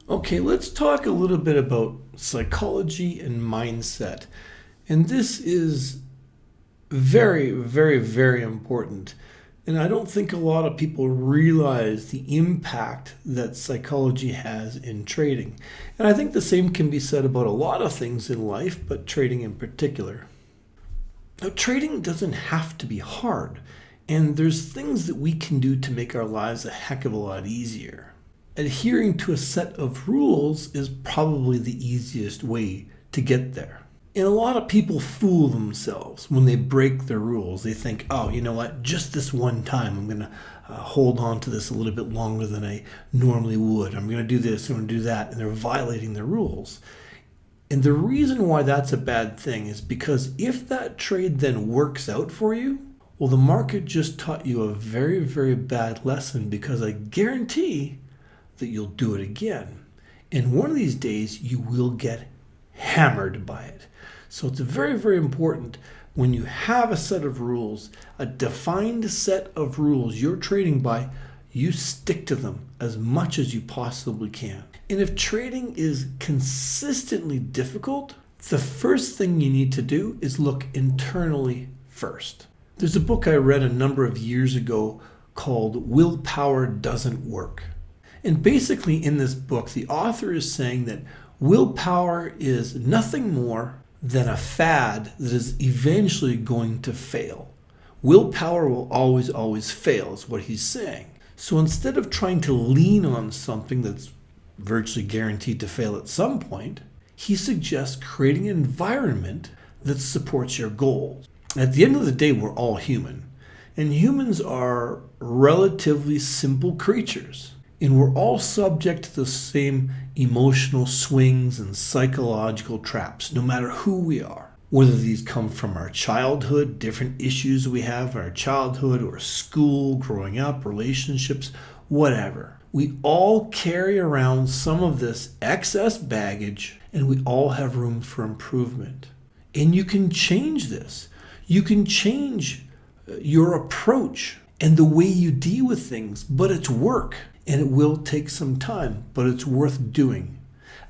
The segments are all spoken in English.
Okay, let's talk a little bit about psychology and mindset. And this is very, very, very important. And I don't think a lot of people realize the impact that psychology has in trading. And I think the same can be said about a lot of things in life, but trading in particular. Now, trading doesn't have to be hard, and there's things that we can do to make our lives a heck of a lot easier. Adhering to a set of rules is probably the easiest way to get there. And a lot of people fool themselves when they break their rules. They think, oh, you know what, just this one time I'm going to hold on to this a little bit longer than I normally would. I'm going to do this, I'm going to do that. And they're violating their rules. And the reason why that's a bad thing is because if that trade then works out for you, well, the market just taught you a very, very bad lesson, because I guarantee that you'll do it again. And one of these days you will get hammered by it. So it's very, very important when you have a set of rules, a defined set of rules you're trading by, you stick to them as much as you possibly can. And if trading is consistently difficult, the first thing you need to do is look internally first. There's a book I read a number of years ago called Willpower Doesn't Work. And basically in this book, the author is saying that willpower is nothing more than a fad that is eventually going to fail. Willpower will always, always fail, is what he's saying. So instead of trying to lean on something that's virtually guaranteed to fail at some point, he suggests creating an environment that supports your goals. At the end of the day, we're all human. And humans are relatively simple creatures. And we're all subject to the same emotional swings and psychological traps, no matter who we are. Whether these come from our childhood, different issues we have in our childhood, or school, growing up, relationships, whatever. We all carry around some of this excess baggage, and we all have room for improvement. And you can change this. You can change your approach and the way you deal with things, but it's work. And it will take some time, but it's worth doing.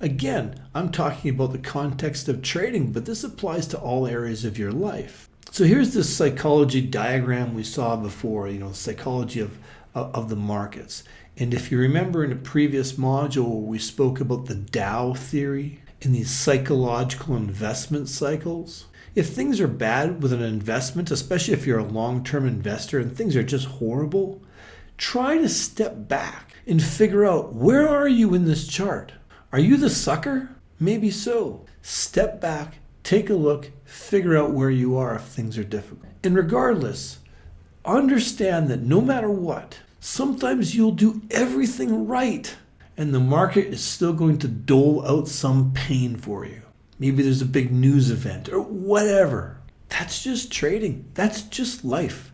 Again, I'm talking about the context of trading, but this applies to all areas of your life. So here's this psychology diagram we saw before, psychology of the markets. And if you remember in a previous module, we spoke about the Dow theory and these psychological investment cycles. If things are bad with an investment, especially if you're a long-term investor and things are just horrible, try to step back and figure out, where are you in this chart? Are you the sucker? Maybe so. Step back, take a look, figure out where you are if things are difficult. And regardless, understand that no matter what, sometimes you'll do everything right and the market is still going to dole out some pain for you. Maybe there's a big news event or whatever. That's just trading. That's just life.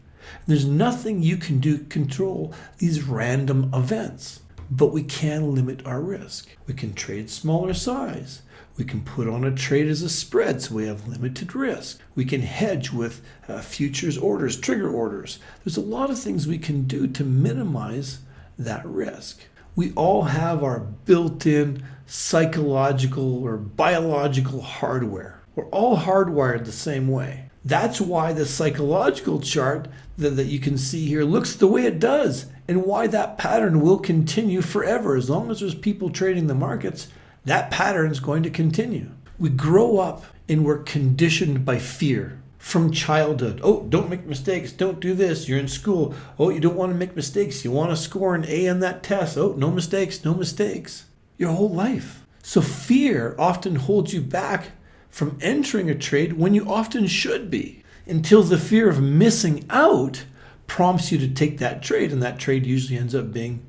There's nothing you can do to control these random events, but we can limit our risk. We can trade smaller size. We can put on a trade as a spread so we have limited risk. We can hedge with futures orders, trigger orders. There's a lot of things we can do to minimize that risk. We all have our built-in psychological or biological hardware. We're all hardwired the same way. That's why the psychological chart that you can see here looks the way it does, and why that pattern will continue forever. As long as there's people trading the markets, that pattern is going to continue. We grow up and we're conditioned by fear from childhood. Oh, don't make mistakes. Don't do this. You're in school. Oh, you don't want to make mistakes. You want to score an A on that test. Oh, no mistakes, no mistakes. Your whole life. So fear often holds you back from entering a trade when you often should be, until the fear of missing out prompts you to take that trade, and that trade usually ends up being,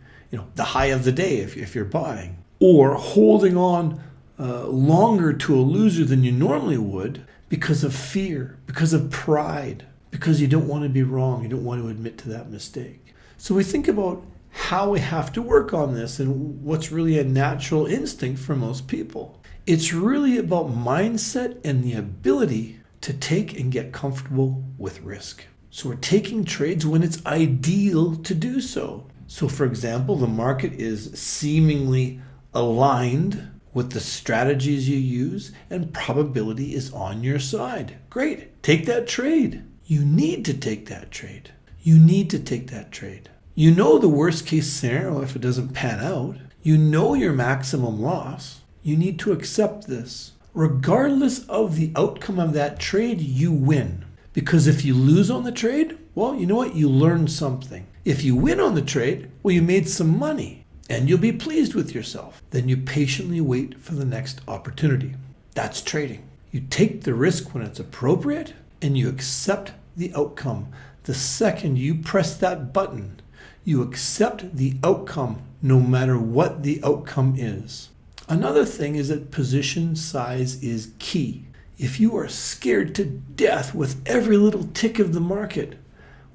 the high of the day if you're buying, or holding on longer to a loser than you normally would because of fear, because of pride, because you don't want to be wrong, you don't want to admit to that mistake. So we think about how we have to work on this and what's really a natural instinct for most people. It's really about mindset and the ability to take and get comfortable with risk. So we're taking trades when it's ideal to do so. So for example, the market is seemingly aligned with the strategies you use, and probability is on your side. Great. Take that trade. You need to take that trade. You need to take that trade. You know the worst case scenario if it doesn't pan out. You know your maximum loss. You need to accept this. Regardless of the outcome of that trade, you win. Because if you lose on the trade, well, you know what? You learned something. If you win on the trade, well, you made some money and you'll be pleased with yourself. Then you patiently wait for the next opportunity. That's trading. You take the risk when it's appropriate and you accept the outcome. The second you press that button, you accept the outcome no matter what the outcome is. Another thing is that position size is key. If you are scared to death with every little tick of the market,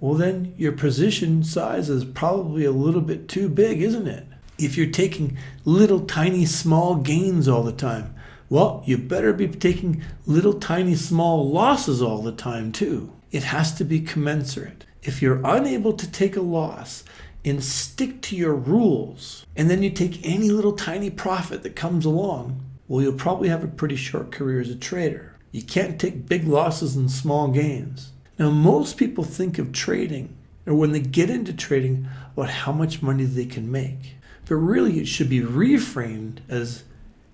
well then your position size is probably a little bit too big, isn't it? If you're taking little tiny small gains all the time, well, you better be taking little tiny small losses all the time too. It has to be commensurate. If you're unable to take a loss and stick to your rules, and then you take any little tiny profit that comes along, well, you'll probably have a pretty short career as a trader. You can't take big losses and small gains. Now, most people think of trading, or when they get into trading, about how much money they can make. But really, it should be reframed as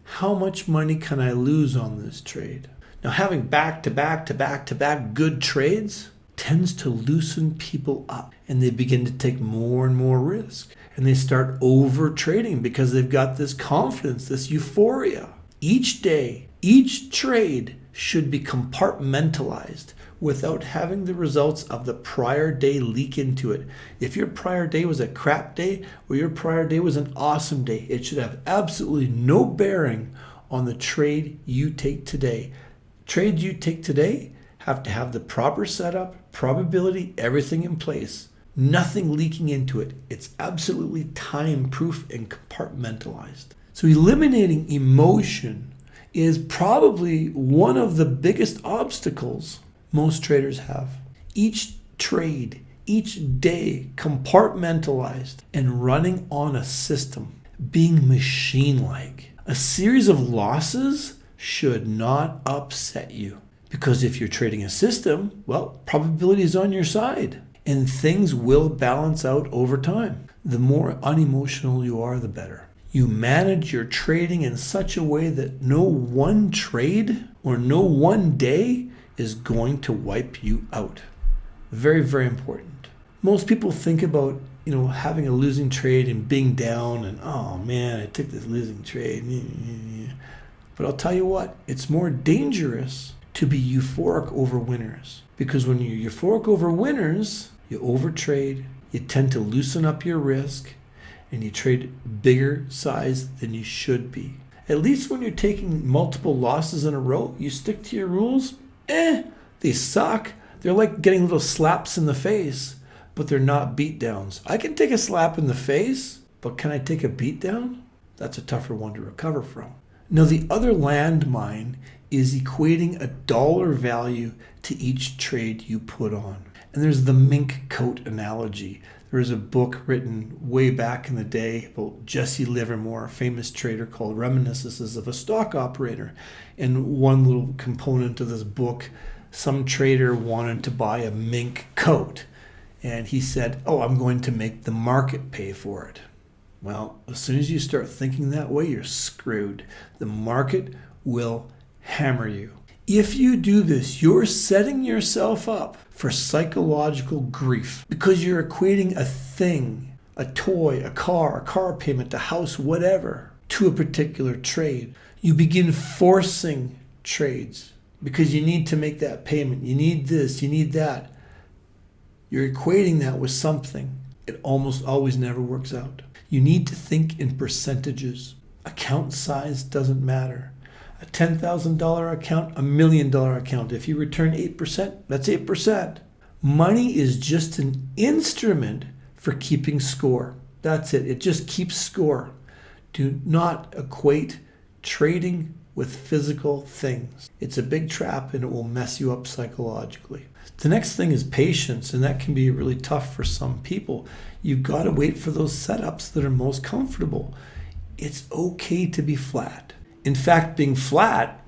how much money can I lose on this trade? Now, having back-to-back good trades tends to loosen people up, and they begin to take more and more risk, and they start over trading because they've got this confidence, this euphoria. Each day, each trade should be compartmentalized without having the results of the prior day leak into it. If your prior day was a crap day or your prior day was an awesome day, it should have absolutely no bearing on the trade you take today. Trades you take today have to have the proper setup, probability, everything in place. Nothing leaking into it. It's absolutely time-proof and compartmentalized. So eliminating emotion is probably one of the biggest obstacles most traders have. Each trade, each day compartmentalized and running on a system, being machine-like. A series of losses should not upset you. Because if you're trading a system, well, probability is on your side and things will balance out over time. The more unemotional you are, the better. You manage your trading in such a way that no one trade or no one day is going to wipe you out. Very, very important. Most people think about, having a losing trade and being down and, oh man, I took this losing trade. But I'll tell you what, it's more dangerous to be euphoric over winners. Because when you're euphoric over winners, you overtrade, you tend to loosen up your risk, and you trade bigger size than you should be. At least when you're taking multiple losses in a row, you stick to your rules. They suck. They're like getting little slaps in the face, but they're not beatdowns. I can take a slap in the face, but can I take a beatdown? That's a tougher one to recover from. Now, the other landmine is equating a dollar value to each trade you put on. And there's the mink coat analogy. There was a book written way back in the day about Jesse Livermore, a famous trader, called Reminiscences of a Stock Operator. And one little component of this book, some trader wanted to buy a mink coat. And he said, I'm going to make the market pay for it. Well, as soon as you start thinking that way, you're screwed. The market will hammer you. If you do this, you're setting yourself up for psychological grief because you're equating a thing, a toy, a car payment, a house, whatever, to a particular trade. You begin forcing trades because you need to make that payment. You need this, you need that. You're equating that with something. It almost always never works out. You need to think in percentages. Account size doesn't matter. A $10,000 account, $1 million account. If you return 8%, that's 8%. Money is just an instrument for keeping score. That's it. It just keeps score. Do not equate trading with physical things. It's a big trap and it will mess you up psychologically. The next thing is patience, and that can be really tough for some people. You've got to wait for those setups that are most comfortable. It's okay to be flat. In fact, being flat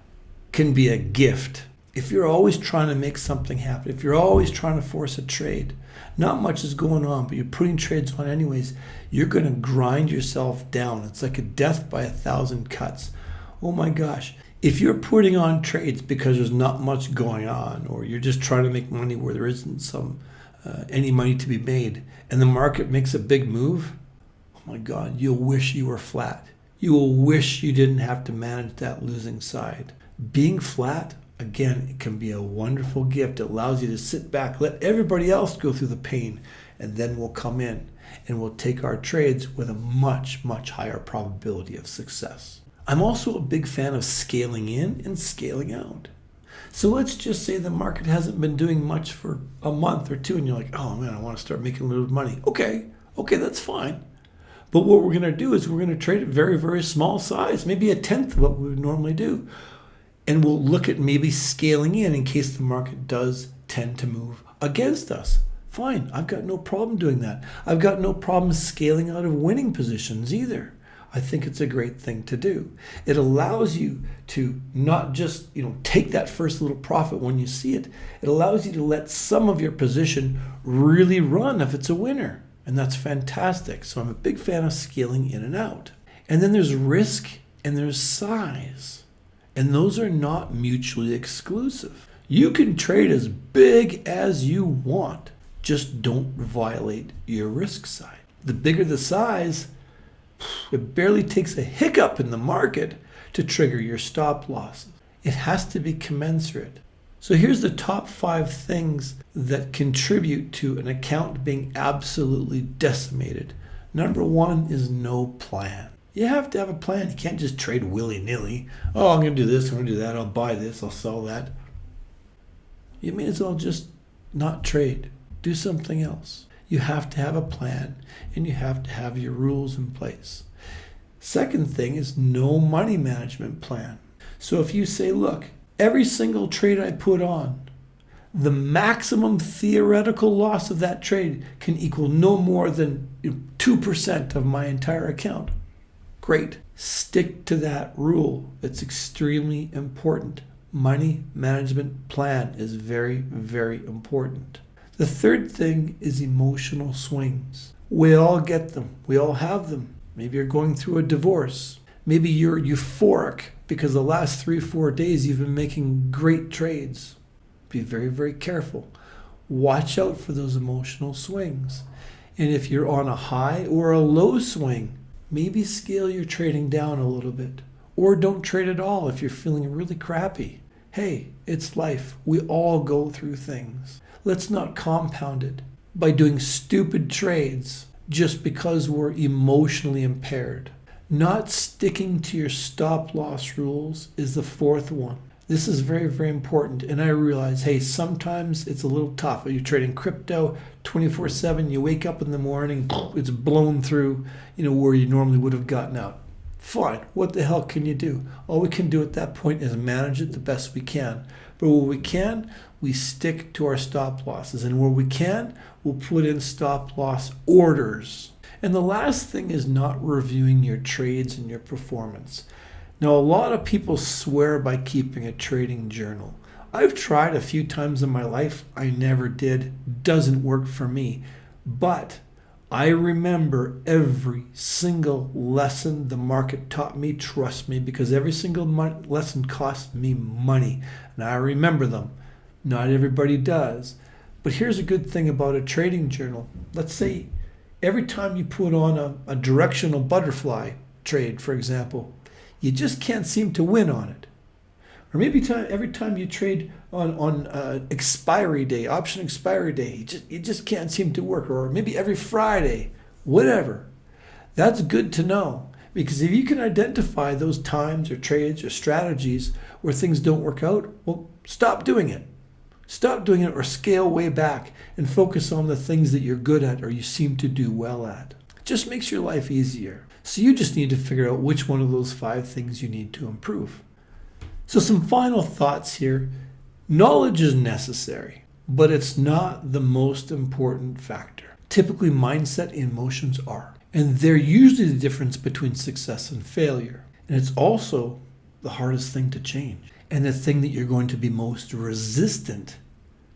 can be a gift. If you're always trying to make something happen, if you're always trying to force a trade, not much is going on, but you're putting trades on anyways, you're going to grind yourself down. It's like a death by 1,000 cuts. Oh my gosh. If you're putting on trades because there's not much going on, or you're just trying to make money where there isn't any money to be made, and the market makes a big move, oh my God, you'll wish you were flat. You will wish you didn't have to manage that losing side. Being flat, again, it can be a wonderful gift. It allows you to sit back, let everybody else go through the pain, and then we'll come in and we'll take our trades with a much, much higher probability of success. I'm also a big fan of scaling in and scaling out. So let's just say the market hasn't been doing much for a month or two, and you're like, oh man, I want to start making a little money. Okay, that's fine. But what we're going to do is we're going to trade at very, very small size, maybe a tenth of what we would normally do. And we'll look at maybe scaling in case the market does tend to move against us. Fine, I've got no problem doing that. I've got no problem scaling out of winning positions either. I think it's a great thing to do. It allows you to not just, take that first little profit when you see it. It allows you to let some of your position really run if it's a winner. And that's fantastic. So I'm a big fan of scaling in and out. And then there's risk and there's size. And those are not mutually exclusive. You can trade as big as you want. Just don't violate your risk side. The bigger the size, it barely takes a hiccup in the market to trigger your stop losses. It has to be commensurate. So here's the top 5 things that contribute to an account being absolutely decimated. Number 1 is no plan. You have to have a plan. You can't just trade willy-nilly. Oh, I'm going to do this, I'm going to do that, I'll buy this, I'll sell that. You may as well just not trade. Do something else. You have to have a plan, and you have to have your rules in place. Second thing is no money management plan. So if you say, look, every single trade I put on, the maximum theoretical loss of that trade can equal no more than 2% of my entire account. Great. Stick to that rule. It's extremely important. Money management plan is very, very important. The third thing is emotional swings. We all get them. We all have them. Maybe you're going through a divorce. Maybe you're euphoric because the last 3-4 days you've been making great trades. Be very, very careful. Watch out for those emotional swings. And if you're on a high or a low swing, maybe scale your trading down a little bit. Or don't trade at all if you're feeling really crappy. Hey, it's life. We all go through things. Let's not compound it by doing stupid trades just because we're emotionally impaired. Not sticking to your stop loss rules is the fourth one. This is very, very important. And I realize, hey, sometimes it's a little tough. You're trading crypto 24/7. You wake up in the morning, it's blown through, where you normally would have gotten out. Fine. What the hell can you do? All we can do at that point is manage it the best we can. But where we can, we stick to our stop losses. And where we can, we'll put in stop loss orders. And the last thing is not reviewing your trades and your performance. Now, a lot of people swear by keeping a trading journal. I've tried a few times in my life. I never did. Doesn't work for me. But I remember every single lesson the market taught me, trust me, because every single lesson cost me money. And I remember them. Not everybody does. But here's a good thing about a trading journal. Let's say every time you put on a directional butterfly trade, for example, you just can't seem to win on it. Or maybe every time you trade on expiry day, option expiry day, you just can't seem to work. Or maybe every Friday, whatever. That's good to know. Because if you can identify those times or trades or strategies where things don't work out, well, stop doing it. Stop doing it or scale way back and focus on the things that you're good at or you seem to do well at. It just makes your life easier. So you just need to figure out which one of those 5 things you need to improve. So some final thoughts here. Knowledge is necessary, but it's not the most important factor. Typically, mindset and emotions are. And they're usually the difference between success and failure. And it's also the hardest thing to change, and the thing that you're going to be most resistant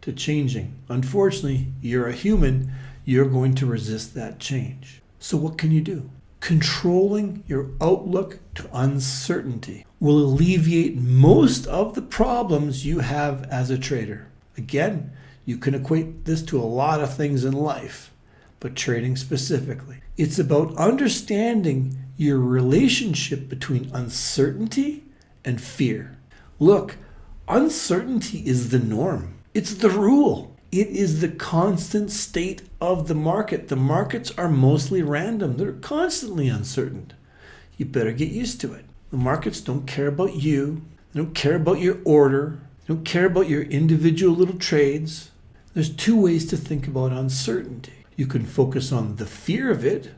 to changing. Unfortunately, you're a human, you're going to resist that change. So what can you do? Controlling your outlook to uncertainty will alleviate most of the problems you have as a trader. Again, you can equate this to a lot of things in life, but trading specifically. It's about understanding your relationship between uncertainty and fear. Look, uncertainty is the norm. It's the rule. It is the constant state of the market. The markets are mostly random. They're constantly uncertain. You better get used to it. The markets don't care about you. They don't care about your order. They don't care about your individual little trades. There's two ways to think about uncertainty. You can focus on the fear of it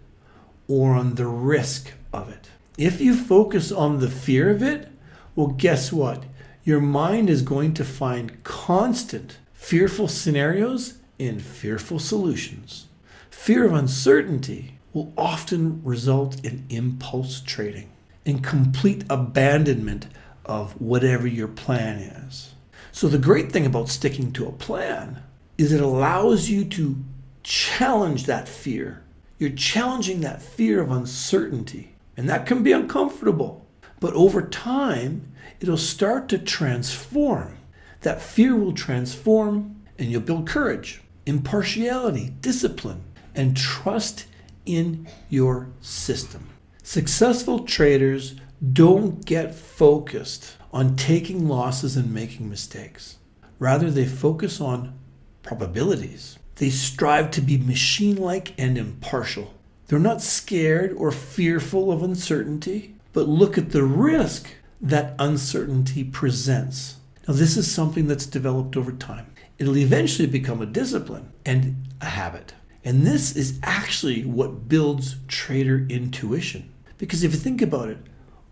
or on the risk of it. If you focus on the fear of it, well, guess what? Your mind is going to find constant fearful scenarios and fearful solutions. Fear of uncertainty will often result in impulse trading and complete abandonment of whatever your plan is. So the great thing about sticking to a plan is it allows you to challenge that fear. You're challenging that fear of uncertainty, and that can be uncomfortable. But over time, it'll start to transform. That fear will transform, and you'll build courage, impartiality, discipline, and trust in your system. Successful traders don't get focused on taking losses and making mistakes. Rather, they focus on probabilities. They strive to be machine-like and impartial. They're not scared or fearful of uncertainty, but look at the risk that uncertainty presents. Now, this is something that's developed over time. It'll eventually become a discipline and a habit. And this is actually what builds trader intuition. Because if you think about it,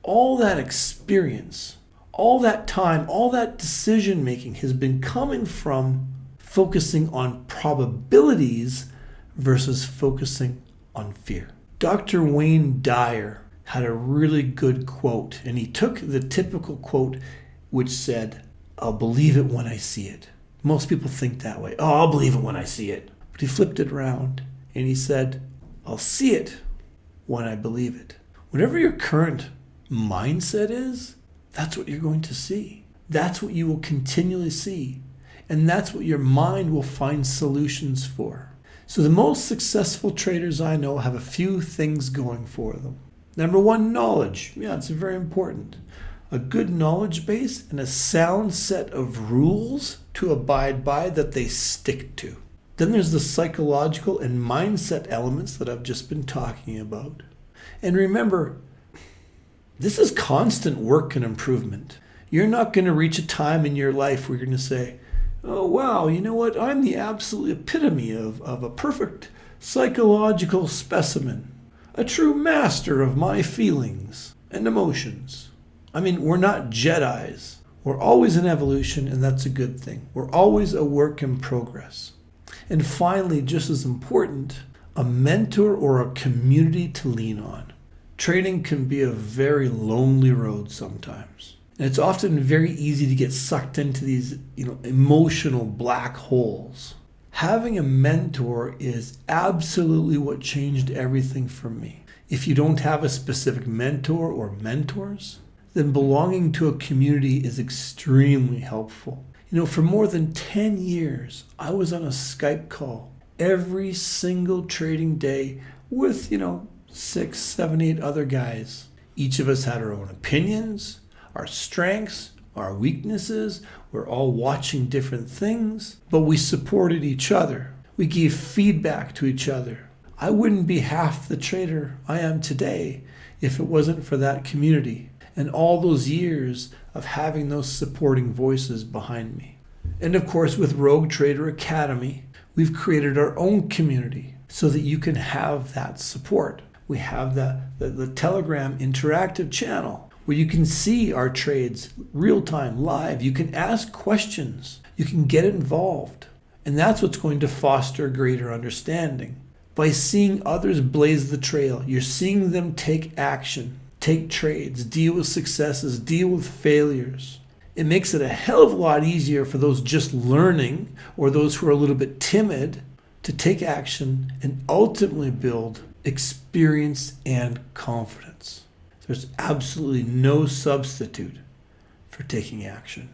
all that experience, all that time, all that decision making has been coming from focusing on probabilities versus focusing on fear. Dr. Wayne Dyer had a really good quote, and he took the typical quote which said, "I'll believe it when I see it." Most people think that way. "Oh, I'll believe it when I see it." But he flipped it around and he said, "I'll see it when I believe it." Whatever your current mindset is, that's what you're going to see. That's what you will continually see. And that's what your mind will find solutions for. So the most successful traders I know have a few things going for them. Number one, knowledge. Yeah, it's very important. A good knowledge base and a sound set of rules to abide by that they stick to. Then there's the psychological and mindset elements that I've just been talking about. And remember, this is constant work and improvement. You're not going to reach a time in your life where you're going to say, "Oh, wow, you know what? I'm the absolute epitome of a perfect psychological specimen, a true master of my feelings and emotions." I mean, we're not Jedis. We're always in evolution, and that's a good thing. We're always a work in progress. And finally, just as important, a mentor or a community to lean on. Trading can be a very lonely road sometimes. And it's often very easy to get sucked into these, emotional black holes. Having a mentor is absolutely what changed everything for me. If you don't have a specific mentor or mentors, then belonging to a community is extremely helpful. For more than 10 years, I was on a Skype call every single trading day with, 6, 7, 8 other guys. Each of us had our own opinions, our strengths, our weaknesses. We're all watching different things, but we supported each other. We gave feedback to each other. I wouldn't be half the trader I am today if it wasn't for that community and all those years of having those supporting voices behind me. And of course, with Rogue Trader Academy, we've created our own community so that you can have that support. We have the Telegram interactive channel where you can see our trades real-time, live. You can ask questions. You can get involved. And that's what's going to foster greater understanding. By seeing others blaze the trail, you're seeing them take action, take trades, deal with successes, deal with failures. It makes it a hell of a lot easier for those just learning or those who are a little bit timid to take action and ultimately build experience and confidence. There's absolutely no substitute for taking action.